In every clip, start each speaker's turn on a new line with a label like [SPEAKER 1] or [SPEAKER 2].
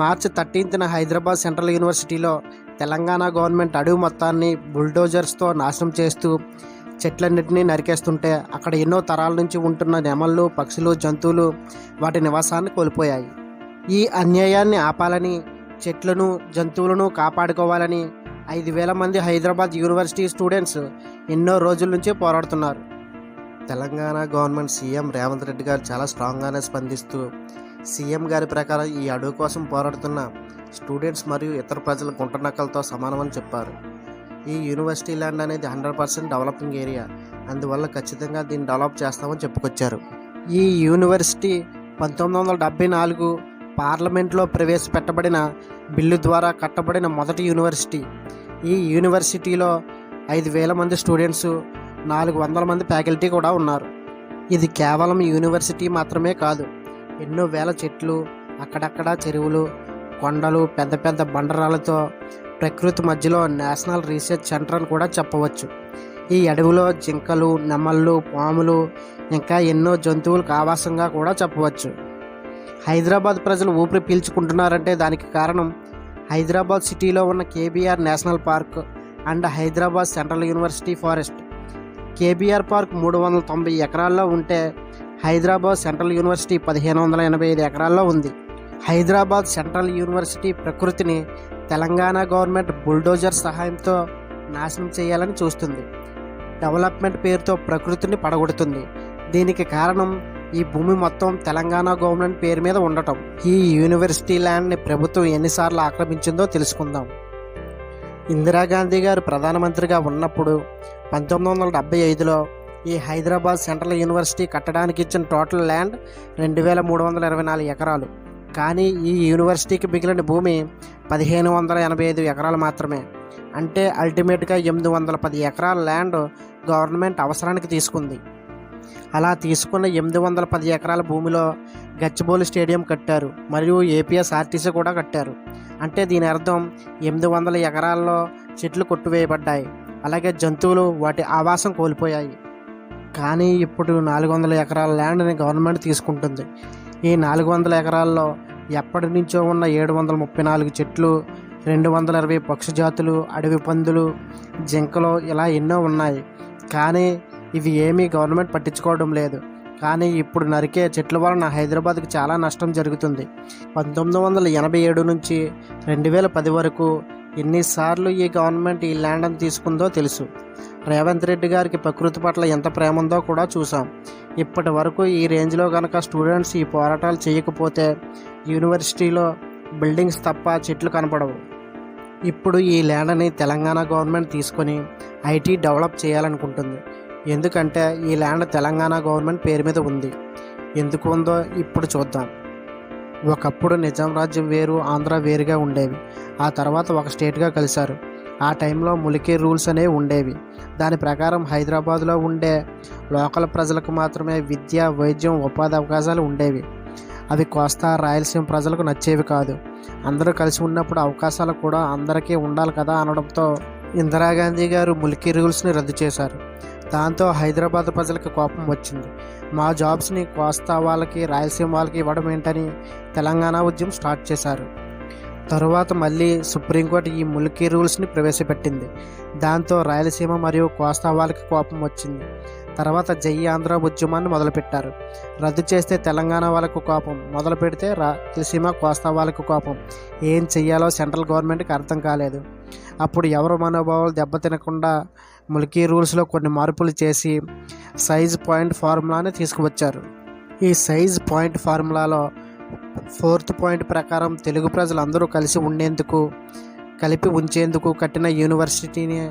[SPEAKER 1] మార్చి 13న Hyderabad central యూనివర్సిటీలో Telangana government అడవి మొత్తాన్ని బుల్డోజర్స్తో నాశనం చేస్తూ చెట్లన్నింటినీ నరికేస్తుంటే అక్కడ ఎన్నో తరాల నుంచి ఉంటున్న నెమళ్ళు, పక్షులు, జంతువులు వాటి నివాసాన్ని కోల్పోయాయి. ఈ అన్యాయాన్ని ఆపాలని, చెట్లను, జంతువులను కాపాడుకోవాలని 5,000 మంది హైదరాబాద్ యూనివర్సిటీ స్టూడెంట్స్ ఎన్నో రోజుల నుంచి పోరాడుతున్నారు. తెలంగాణ గవర్నమెంట్ సీఎం రేవంత్ రెడ్డి గారు చాలా స్ట్రాంగ్గానే స్పందిస్తూ సీఎం గారి ప్రకారం ఈ అడవి కోసం పోరాడుతున్న స్టూడెంట్స్ మరియు ఇతర ప్రజల గుంటనక్కలతో సమానమని చెప్పారు. ఈ యూనివర్సిటీ ల్యాండ్ అనేది 100% డెవలపింగ్ ఏరియా, అందువల్ల ఖచ్చితంగా దీన్ని డెవలప్ చేస్తామని చెప్పుకొచ్చారు. ఈ యూనివర్సిటీ 1974 పార్లమెంట్లో ప్రవేశపెట్టబడిన బిల్లు ద్వారా కట్టబడిన మొదటి యూనివర్సిటీ. ఈ యూనివర్సిటీలో 5,000 మంది స్టూడెంట్స్, 400 మంది ఫ్యాకల్టీ కూడా ఉన్నారు. ఇది కేవలం యూనివర్సిటీ మాత్రమే కాదు, ఎన్నో వేల చెట్లు, అక్కడక్కడ చెరువులు, కొండలు, పెద్ద పెద్ద బండరాలతో ప్రకృతి మధ్యలో నేషనల్ రీసెర్చ్ సెంటర్ అని కూడా చెప్పవచ్చు. ఈ అడవిలో జింకలు, నెమళ్ళు, పాములు, ఇంకా ఎన్నో జంతువులకు ఆవాసంగా కూడా చెప్పవచ్చు. హైదరాబాద్ ప్రజలు ఊపిరి పీల్చుకుంటున్నారంటే దానికి కారణం హైదరాబాద్ సిటీలో ఉన్న KBR national park and Hyderabad central university forest. KBR park 390 ఎకరాల్లో ఉంటే హైదరాబాద్ సెంట్రల్ యూనివర్సిటీ 1,585 ఎకరాల్లో ఉంది. హైదరాబాద్ సెంట్రల్ యూనివర్సిటీ ప్రకృతిని తెలంగాణ గవర్నమెంట్ బుల్డోజర్ సహాయంతో నాశనం చేయాలని చూస్తుంది. డెవలప్మెంట్ పేరుతో ప్రకృతిని పడగొడుతుంది. దీనికి కారణం ఈ భూమి మొత్తం తెలంగాణ గవర్నమెంట్ పేరు మీద ఉండటం. ఈ యూనివర్సిటీ ల్యాండ్ని ప్రభుత్వం ఎన్నిసార్లు ఆక్రమించిందో తెలుసుకుందాం. ఇందిరాగాంధీ గారు ప్రధానమంత్రిగా ఉన్నప్పుడు 1975లో ఈ హైదరాబాద్ సెంట్రల్ యూనివర్సిటీ కట్టడానికి ఇచ్చిన టోటల్ ల్యాండ్ 2,324 ఎకరాలు. కానీ ఈ యూనివర్సిటీకి మిగిలిన భూమి 1,585 ఎకరాలు మాత్రమే. అంటే అల్టిమేట్గా 810 ఎకరాల ల్యాండ్ గవర్నమెంట్ అవసరానికి తీసుకుంది. అలా తీసుకున్న 810 ఎకరాల భూమిలో గచ్చిబౌలి స్టేడియం కట్టారు మరియు ఏపీఎస్ఆర్టీసీ కూడా కట్టారు. అంటే దీని అర్థం 800 ఎకరాల్లో చెట్లు కొట్టువేయబడ్డాయి, అలాగే జంతువులు వాటి ఆవాసం కోల్పోయాయి. కానీ ఇప్పుడు 400 ఎకరాల ల్యాండ్ని గవర్నమెంట్ తీసుకుంటుంది. ఈ 400 ఎకరాల్లో ఎప్పటి నుంచో ఉన్న 734 చెట్లు, 220 పక్షి జాతులు, అడవి పందులు, జింకలు ఇలా ఎన్నో ఉన్నాయి. కానీ ఇవి ఏమీ గవర్నమెంట్ పట్టించుకోవడం లేదు. కానీ ఇప్పుడు నరికే చెట్ల వలన హైదరాబాద్కి చాలా నష్టం జరుగుతుంది. 1987 నుంచి 2010 వరకు ఎన్నిసార్లు ఈ గవర్నమెంట్ ఈ ల్యాండ్ని తీసుకుందో తెలుసు. రేవంత్ రెడ్డి గారికి ప్రకృతి పట్ల ఎంత ప్రేమ ఉందో కూడా చూసాం. ఇప్పటి వరకు ఈ రేంజ్లో కనుక స్టూడెంట్స్ ఈ పోరాటాలు చేయకపోతే యూనివర్సిటీలో బిల్డింగ్స్ తప్ప చెట్లు కనపడవు. ఇప్పుడు ఈ ల్యాండ్ని తెలంగాణ గవర్నమెంట్ తీసుకొని ఐటీ డెవలప్ చేయాలనుకుంటుంది. ఎందుకంటే ఈ ల్యాండ్ తెలంగాణ గవర్నమెంట్ పేరు మీద ఉంది. ఎందుకు ఉందో ఇప్పుడు చూద్దాం. ఒకప్పుడు నిజాం రాజ్యం వేరు, ఆంధ్ర వేరుగా ఉండేవి. ఆ తర్వాత ఒక స్టేట్గా కలిశారు. ఆ టైంలో ములికీ రూల్స్ అనేవి ఉండేవి. దాని ప్రకారం హైదరాబాద్లో ఉండే లోకల్ ప్రజలకు మాత్రమే విద్య, వైద్యం, ఉపాధి అవకాశాలు ఉండేవి. అవి కోస్తా, రాయలసీమ ప్రజలకు నచ్చేవి కాదు. అందరూ కలిసి ఉన్నప్పుడు అవకాశాలు కూడా అందరికీ ఉండాలి కదా అనడంతో ఇందిరాగాంధీ గారు ములికీ రూల్స్ని రద్దు చేశారు. దాంతో హైదరాబాద్ ప్రజలకు కోపం వచ్చింది. మా జాబ్స్ని కోస్తా వాళ్ళకి, రాయలసీమ వాళ్ళకి ఇవ్వడం ఏంటని తెలంగాణ ఉద్యమం స్టార్ట్ చేశారు. తరువాత మళ్ళీ సుప్రీంకోర్టు ఈ ములికీ రూల్స్ని ప్రవేశపెట్టింది. దాంతో రాయలసీమ మరియు కోస్తా వాళ్ళకి కోపం వచ్చింది. తర్వాత జై ఆంధ్ర ఉద్యమాన్ని మొదలుపెట్టారు. రద్దు చేస్తే తెలంగాణ వాళ్ళకు కోపం, మొదలు పెడితే రాయలసీమ, కోస్తా వాళ్ళకు కోపం. ఏం చెయ్యాలో సెంట్రల్ గవర్నమెంట్కి అర్థం కాలేదు. అప్పుడు ఎవరు మనోభావాలు దెబ్బతినకుండా ములికీ రూల్స్లో కొన్ని మార్పులు చేసి సైజ్ పాయింట్ ఫార్ములాని తీసుకువచ్చారు. ఈ సైజ్ పాయింట్ ఫార్ములాలో 4th పాయింట్ ప్రకారం తెలుగు ప్రజలందరూ కలిసి ఉండేందుకు, కలిపి ఉంచేందుకు కట్టిన యూనివర్సిటీనే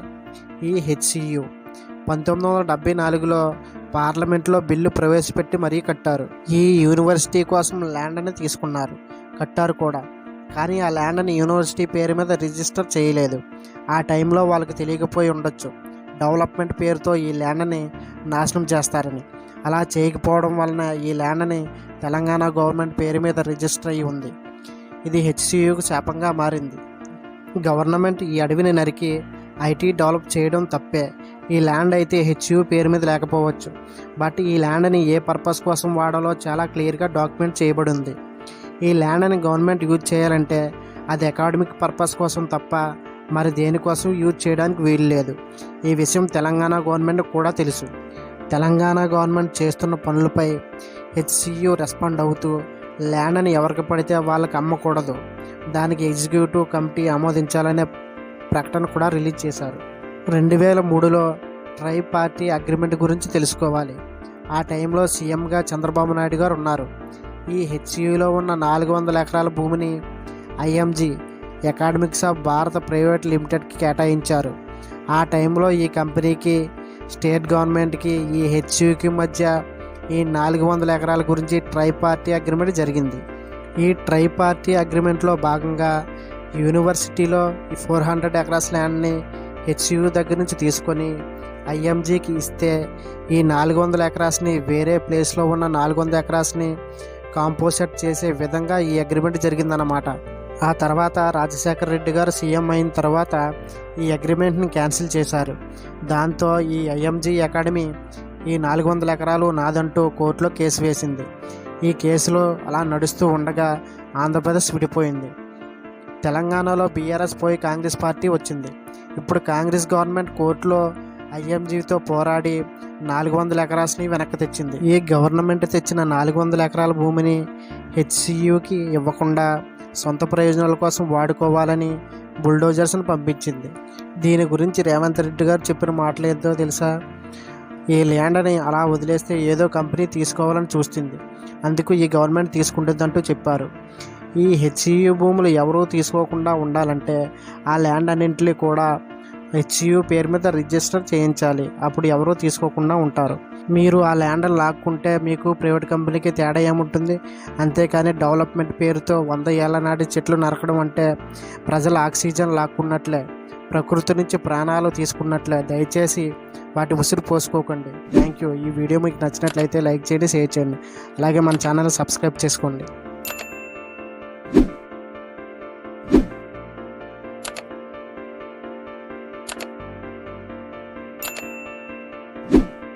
[SPEAKER 1] ఈ హెచ్సియు. 1974లో పార్లమెంట్లో బిల్లు ప్రవేశపెట్టి మరీ కట్టారు. ఈ యూనివర్సిటీ కోసం ల్యాండ్ని తీసుకున్నారు, కట్టారు కూడా. కానీ ఆ ల్యాండ్ని యూనివర్సిటీ పేరు మీద రిజిస్టర్ చేయలేదు. ఆ టైంలో వాళ్ళకి తెలియకపోయి ఉండొచ్చు డెవలప్మెంట్ పేరుతో ఈ ల్యాండ్ని నాశనం చేస్తారని. అలా చేయకపోవడం వలన ఈ ల్యాండ్ని తెలంగాణ గవర్నమెంట్ పేరు మీద రిజిస్టర్ అయ్యి ఉంది. ఇది హెచ్సియుకు శాపంగా మారింది. గవర్నమెంట్ ఈ అడవిని నరికి ఐటీ డెవలప్ చేయడం తప్పే. ఈ ల్యాండ్ అయితే హెచ్యు పేరు మీద లేకపోవచ్చు, బట్ ఈ ల్యాండ్ని ఏ పర్పస్ కోసం వాడాలో చాలా క్లియర్గా డాక్యుమెంట్ చేయబడి ఉంది. ఈ ల్యాండ్ని గవర్నమెంట్ యూజ్ చేయాలంటే అది అకాడమిక్ పర్పస్ కోసం తప్ప మరి దేనికోసం యూజ్ చేయడానికి వీలు లేదు. ఈ విషయం తెలంగాణ గవర్నమెంట్ కూడా తెలుసు. తెలంగాణ గవర్నమెంట్ చేస్తున్న పనులపై హెచ్సియు రెస్పాండ్ అవుతూ ల్యాండ్ని ఎవరికి పడితే వాళ్ళకి అమ్మకూడదు, దానికి ఎగ్జిక్యూటివ్ కమిటీ ఆమోదించాలనే ప్రకటన కూడా రిలీజ్ చేశారు. 2003లో ట్రై పార్టీ అగ్రిమెంట్ గురించి తెలుసుకోవాలి. ఆ టైంలో సీఎంగా చంద్రబాబు నాయుడు గారు ఉన్నారు. ఈ హెచ్సియులో ఉన్న 400 ఎకరాల భూమిని IMG academics of Bharat private లిమిటెడ్కి కేటాయించారు. ఆ టైంలో ఈ కంపెనీకి, స్టేట్ గవర్నమెంట్కి, ఈ హెచ్సియుకి మధ్య ఈ 400 ఎకరాల గురించి ట్రై పార్టీ అగ్రిమెంట్ జరిగింది. ఈ ట్రై పార్టీ అగ్రిమెంట్లో భాగంగా యూనివర్సిటీలో ఈ 400 ఎకరాస్ ల్యాండ్ని హెచ్సియు దగ్గర నుంచి తీసుకొని ఐఎంజీకి ఇస్తే ఈ 400 ఎకరాస్ని వేరే ప్లేస్లో ఉన్న 400 ఎకరాస్ని కాంపోజిట్ చేసే విధంగా ఈ అగ్రిమెంట్ జరిగిందన్నమాట. ఆ తర్వాత రాజశేఖర రెడ్డి గారు సీఎం అయిన తర్వాత ఈ అగ్రిమెంట్ని క్యాన్సిల్ చేశారు. దాంతో ఈ ఐఎంజీ అకాడమీ ఈ 400 ఎకరాలు నాదంటూ కోర్టులో కేసు వేసింది. ఈ కేసులో అలా నడుస్తూ ఉండగా ఆంధ్రప్రదేశ్ విడిపోయింది. తెలంగాణలో బీఆర్ఎస్ పోయి కాంగ్రెస్ పార్టీ వచ్చింది. ఇప్పుడు కాంగ్రెస్ గవర్నమెంట్ కోర్టులో ఐఎంజీతో పోరాడి 400 ఎకరాస్ని వెనక్కి తెచ్చింది. ఈ గవర్నమెంట్ తెచ్చిన 400 ఎకరాల భూమిని హెచ్సియుకి ఇవ్వకుండా సొంత ప్రయోజనాల కోసం వాడుకోవాలని బుల్డోజర్స్ను పంపించింది. దీని గురించి రేవంత్ రెడ్డి గారు చెప్పిన మాటలు ఏంటో తెలుసా? ఈ ల్యాండ్ని అలా వదిలేస్తే ఏదో కంపెనీ తీసుకోవాలని చూస్తుంది, అందుకు ఈ గవర్నమెంట్ తీసుకుంటుందంటూ చెప్పారు. ఈ హెచ్సియు భూములు ఎవరూ తీసుకోకుండా ఉండాలంటే ఆ ల్యాండ్ అన్నింటినీ కూడా హెచ్సియు పేరు మీద రిజిస్టర్ చేయించాలి. అప్పుడు ఎవరూ తీసుకోకుండా ఉంటారు. మీరు ఆ ల్యాండ్ని లాక్కుంటే మీకు ప్రైవేట్ కంపెనీకి తేడా ఏముంటుంది? అంతేకాని డెవలప్మెంట్ పేరుతో 100 ఏళ్ల నాటి చెట్లు నరకడం అంటే ప్రజల ఆక్సిజన్ లాక్కున్నట్లే, ప్రకృతి నుంచి ప్రాణాలు తీసుకున్నట్లే. దయచేసి వాటి ఉసిరు పోసుకోకండి. Thank you. ఈ వీడియో మీకు నచ్చినట్లయితే లైక్ చేయండి, షేర్ చేయండి. అలాగే మన ఛానల్ సబ్స్క్రైబ్ చేసుకోండి.